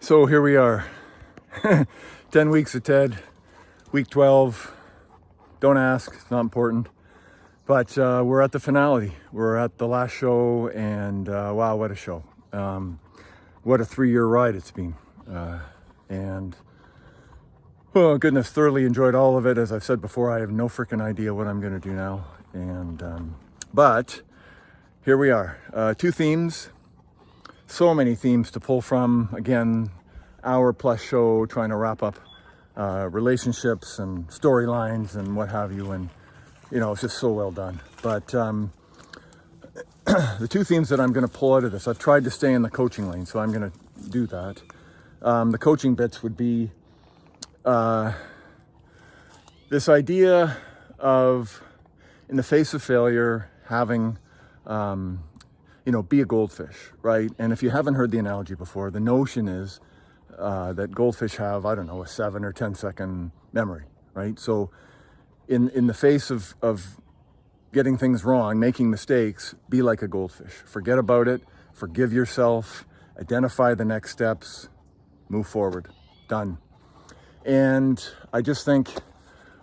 So here we are, 10 weeks of Ted, week 12. Don't ask, it's not important. But we're at the finale. We're at the last show, and wow, what a show. What a 3-year ride it's been. And oh goodness, thoroughly enjoyed all of it. As I've said before, I have no freaking idea what I'm gonna do now. And but here we are, 2 themes. So many themes to pull from. Again, hour plus show trying to wrap up relationships and storylines and what have you. And, you know, it's just so well done. But the 2 themes that I'm going to pull out of this, I've tried to stay in the coaching lane, so I'm going to do that. The coaching bits would be this idea of, in the face of failure, having be a goldfish, right? And if you haven't heard the analogy before, the notion is that goldfish have, I don't know, a 7 or 10 second memory, right? So in the face of getting things wrong, making mistakes, be like a goldfish. Forget about it, forgive yourself, identify the next steps, move forward, done. And I just think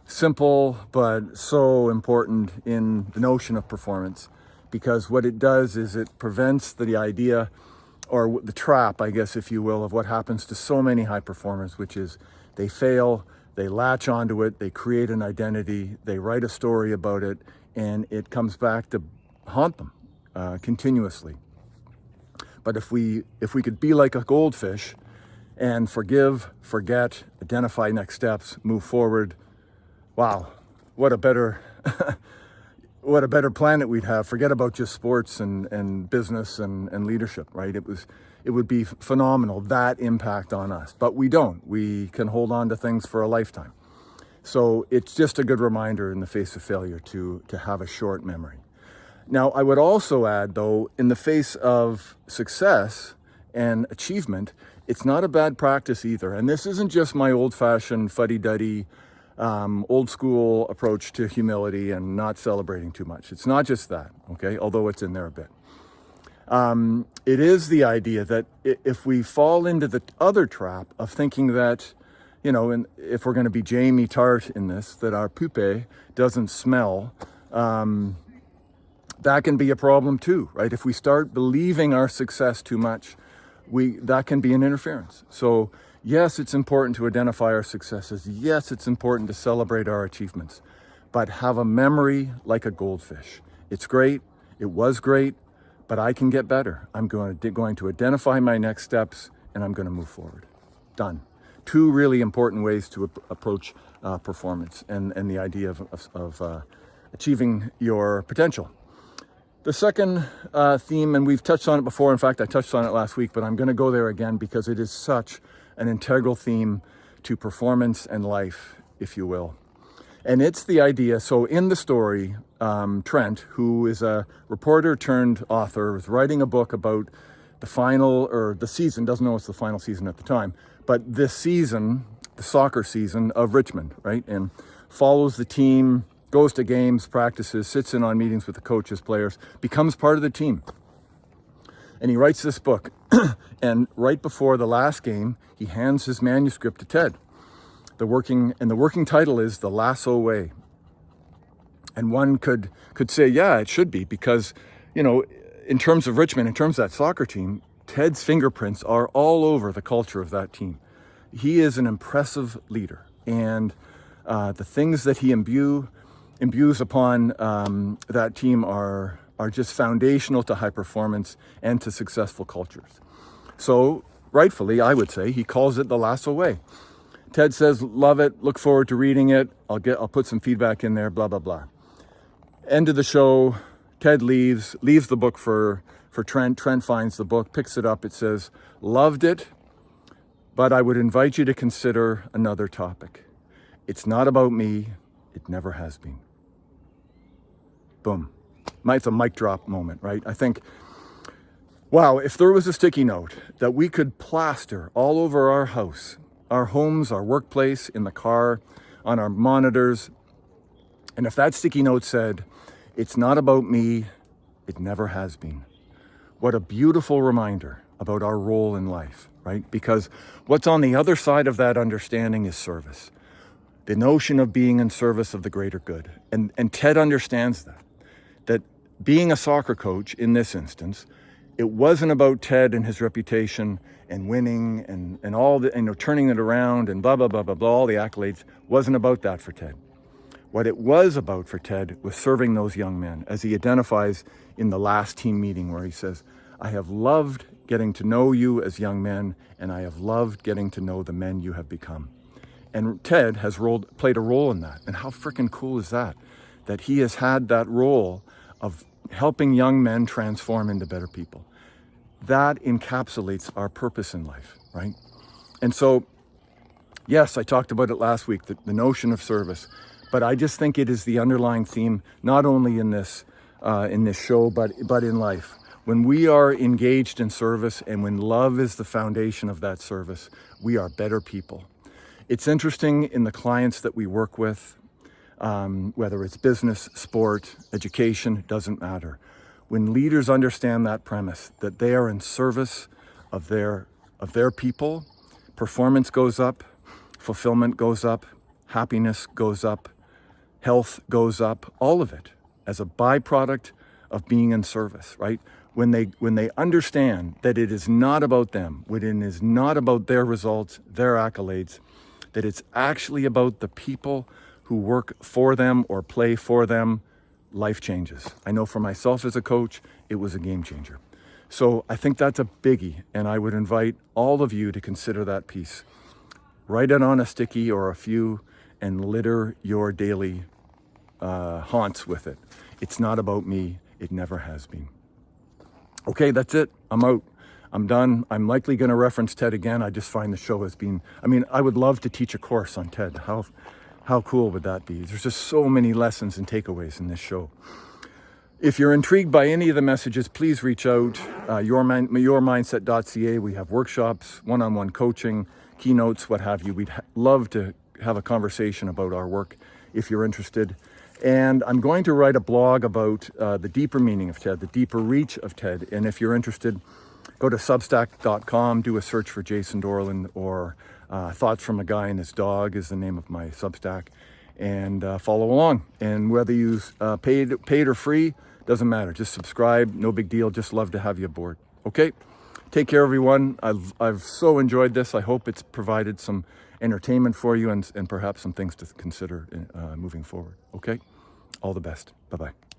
simple, but so important in the notion of performance. Because what it does is it prevents the idea, or the trap, I guess, if you will, of what happens to so many high performers, which is they fail, they latch onto it, they create an identity, they write a story about it, and it comes back to haunt them continuously. But if we could be like a goldfish and forgive, forget, identify next steps, move forward, wow, what a better what a better planet we'd have. Forget about just sports and business and leadership, right? It would be phenomenal, that impact on us. But we don't. We can hold on to things for a lifetime. So it's just a good reminder in the face of failure to have a short memory. Now, I would also add, though, in the face of success and achievement, it's not a bad practice either. And this isn't just my old-fashioned fuddy-duddy old school approach to humility and not celebrating too much. It's not just that, okay? Although it's in there a bit. It is the idea that if we fall into the other trap of thinking that, and if we're going to be Jamie Tart in this, that our poupée doesn't smell, that can be a problem too, right? If we start believing our success too much, that can be an interference. So yes, it's important to identify our successes. Yes, it's important to celebrate our achievements, but have a memory like a goldfish. It's great. It was great, but I can get better. I'm going to identify my next steps, and I'm going to move forward. Done. 2 really important ways to approach performance and the idea of achieving your potential. The second theme, and we've touched on it before. In fact, I touched on it last week, but I'm going to go there again because it is such an integral theme to performance and life, if you will. And it's the idea, so in the story, Trent, who is a reporter turned author, is writing a book about the final, or the season, doesn't know it's the final season at the time, but this season, the soccer season of Richmond, right? And follows the team, goes to games, practices, sits in on meetings with the coaches, players, becomes part of the team. And he writes this book. And right before the last game, he hands his manuscript to Ted. The working title is The Lasso Way. And one could say, yeah, it should be, because, in terms of Richmond, in terms of that soccer team, Ted's fingerprints are all over the culture of that team. He is an impressive leader. And the things that he imbues upon that team are just foundational to high performance and to successful cultures. So rightfully, I would say, he calls it The Lasso Way. Ted says, love it, look forward to reading it. I'll put some feedback in there, blah, blah, blah. End of the show, Ted leaves the book for Trent. Trent finds the book, picks it up. It says, loved it, but I would invite you to consider another topic. It's not about me. It never has been. Boom. It's a mic drop moment, right? I think, wow, if there was a sticky note that we could plaster all over our house, our homes, our workplace, in the car, on our monitors, and if that sticky note said, it's not about me, it never has been. What a beautiful reminder about our role in life. right? Because what's on the other side of that understanding is service. The notion of being in service of the greater good. And Ted understands that being a soccer coach in this instance, it wasn't about Ted and his reputation and winning and all the, turning it around and blah, blah, blah, blah, blah, all the accolades. Wasn't about that for Ted. What it was about for Ted was serving those young men, as he identifies in the last team meeting where he says, I have loved getting to know you as young men, and I have loved getting to know the men you have become. And Ted has played a role in that. And how freaking cool is that? That he has had that role of helping young men transform into better people. That encapsulates our purpose in life, right? And so, yes, I talked about it last week, the notion of service. But I just think it is the underlying theme, not only in this show, but in life. When we are engaged in service and when love is the foundation of that service, we are better people. It's interesting in the clients that we work with, whether it's business, sport, education, doesn't matter. When leaders understand that premise, that they are in service of their people, performance goes up, fulfillment goes up, happiness goes up, health goes up, all of it as a byproduct of being in service, right? When they understand that it is not about them, when it is not about their results, their accolades, that it's actually about the people who work for them or play for them, life changes. I know for myself as a coach, it was a game changer. So I think that's a biggie, and I would invite all of you to consider that piece. Write it on a sticky or a few and litter your daily haunts with it. It's not about me. It never has been. Okay, that's it. I'm out. I'm done. I'm likely going to reference Ted again. I just find the show has been, I would love to teach a course on Ted. How cool would that be? There's just so many lessons and takeaways in this show. If you're intrigued by any of the messages, please reach out, yourmindset.ca. We have workshops, one-on-one coaching, keynotes, what have you. We'd love to have a conversation about our work if you're interested. And I'm going to write a blog about the deeper meaning of TED, the deeper reach of TED. And if you're interested, go to substack.com, do a search for Jason Dorland, or Thoughts from a Guy and His Dog is the name of my Substack, and follow along. And whether you use paid or free, doesn't matter. Just subscribe, no big deal. Just love to have you aboard. Okay, take care, everyone. I've so enjoyed this. I hope it's provided some entertainment for you and perhaps some things to consider moving forward. Okay, all the best. Bye-bye.